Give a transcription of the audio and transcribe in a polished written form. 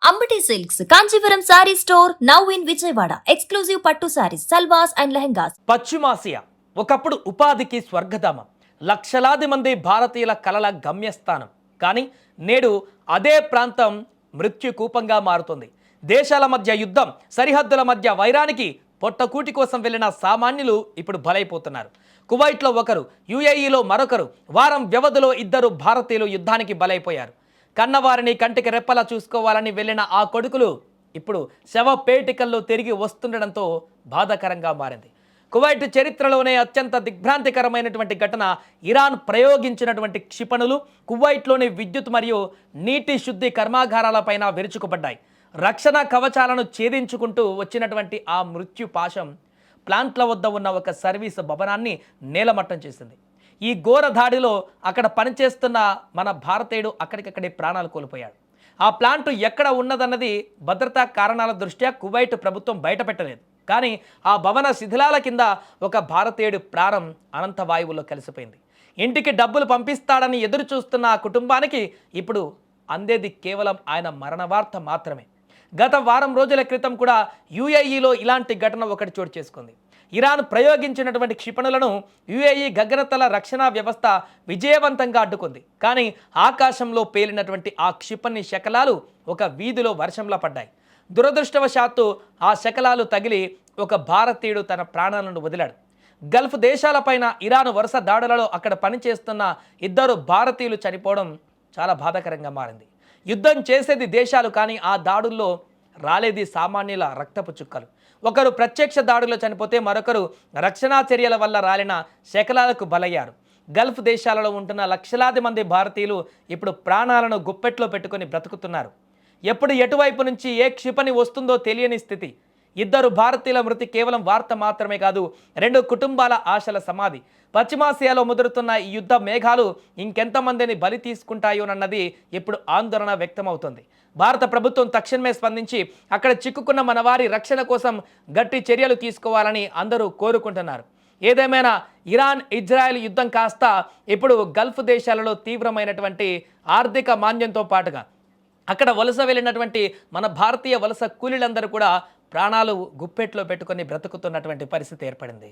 Ambati silks Kanchipuram sorry store now in Vijayawada. Exclusive పట్టు saris, సల్వాస్ and lehengas. పశ్చిమాసియా ఒకప్పుడు ఉపాధికి స్వర్గధామం, లక్షలాది మంది భారతీయుల కలల గమ్యస్థానం. కానీ నేడు అదే ప్రాంతం మృత్యుకూపంగా మారుతుంది. దేశాల మధ్య యుద్ధం, సరిహద్దుల మధ్య వైరానికి పొట్టకూటి కోసం వెళ్లిన సామాన్యులు ఇప్పుడు బలైపోతున్నారు. కువైట్లో ఒకరు, యుఏఈలో మరొకరు, వారం వ్యవధిలో ఇద్దరు భారతీయులు యుద్ధానికి బలైపోయారు. కన్నవారిని కంటికి రెప్పలా చూసుకోవాలని వెళ్ళిన ఆ కొడుకులు ఇప్పుడు శవపేటికల్లో తిరిగి వస్తుండడంతో బాధాకరంగా మారింది. కువైట్ చరిత్రలోనే అత్యంత దిగ్భ్రాంతికరమైనటువంటి ఘటన ఇరాన్ ప్రయోగించినటువంటి క్షిపణులు కువైట్లోని విద్యుత్ మరియు నీటి శుద్ధి కర్మాగారాలపైన విరుచుకుపడ్డాయి. రక్షణ కవచాలను ఛేదించుకుంటూ వచ్చినటువంటి ఆ మృత్యు పాశం ప్లాంట్ల వద్ద ఉన్న ఒక సర్వీస్ భవనాన్ని నేలమట్టం చేసింది. ఈ ఘోర దాడిలో అక్కడ పనిచేస్తున్న మన భారతీయుడు అక్కడికక్కడే ప్రాణాలు కోల్పోయాడు. ఆ ప్లాంట్ ఎక్కడ ఉన్నదన్నది భద్రతా కారణాల దృష్ట్యా కువైట్ ప్రభుత్వం బయటపెట్టలేదు. కానీ ఆ భవన శిథిలాల కింద ఒక భారతీయుడి ప్రాణం అనంత వాయువుల్లో కలిసిపోయింది. ఇంటికి డబ్బులు పంపిస్తాడని ఎదురు చూస్తున్న ఆ కుటుంబానికి ఇప్పుడు అందేది కేవలం ఆయన మరణ వార్త మాత్రమే. గత వారం రోజుల క్రితం కూడా యుఏఈలో ఇలాంటి ఘటన ఒకటి చోటు చేసుకుంది. ఇరాన్ ప్రయోగించినటువంటి క్షిపణులను యుఏఈ గగనతల రక్షణ వ్యవస్థ విజయవంతంగా అడ్డుకుంది. కానీ ఆకాశంలో పేలినటువంటి ఆ క్షిపణి శకలాలు ఒక వీధిలో వర్షంలా పడ్డాయి. దురదృష్టవశాత్తు ఆ శకలాలు తగిలి ఒక భారతీయుడు తన ప్రాణాలను వదిలాడు. గల్ఫ్ దేశాలపైన ఇరాన్ వరుస దాడులలో అక్కడ పనిచేస్తున్న ఇద్దరు భారతీయులు చనిపోవడం చాలా బాధాకరంగా మారింది. యుద్ధం చేసేది దేశాలు, కానీ ఆ దాడుల్లో రాలేది సామాన్యుల రక్తపు చుక్కలు. ఒకరు ప్రత్యక్ష దాడుల్లో చనిపోతే మరొకరు రక్షణా చర్యల వల్ల రాలిన శకలాలకు బలయ్యారు. గల్ఫ్ దేశాలలో ఉంటున్న లక్షలాది మంది భారతీయులు ఇప్పుడు ప్రాణాలను గుప్పెట్లో పెట్టుకొని బ్రతుకుతున్నారు. ఎప్పుడు ఎటువైపు నుంచి ఏ క్షిపణి వస్తుందో తెలియని స్థితి. ఇద్దరు భారతీయుల మృతి కేవలం వార్త మాత్రమే కాదు, రెండు కుటుంబాల ఆశల సమాధి. పశ్చిమాసియాలో ముదురుతున్న ఈ యుద్ధ మేఘాలు ఇంకెంతమందిని బలి తీసుకుంటాయోనన్నది ఇప్పుడు ఆందోళన వ్యక్తమవుతుంది. భారత ప్రభుత్వం తక్షణమే స్పందించి అక్కడ చిక్కుకున్న మనవారి రక్షణ కోసం గట్టి చర్యలు తీసుకోవాలని అందరూ కోరుకుంటున్నారు. ఏదేమైనా ఇరాన్ ఇజ్రాయెల్ యుద్ధం కాస్త ఇప్పుడు గల్ఫ్ దేశాలలో తీవ్రమైనటువంటి ఆర్థిక మాంద్యంతో పాటుగా అక్కడ వలస వెళ్ళినటువంటి మన భారతీయ వలస కూలీలందరూ కూడా ప్రాణాలు గుప్పెట్లో పెట్టుకొని బ్రతుకుతున్నటువంటి పరిస్థితి ఏర్పడింది.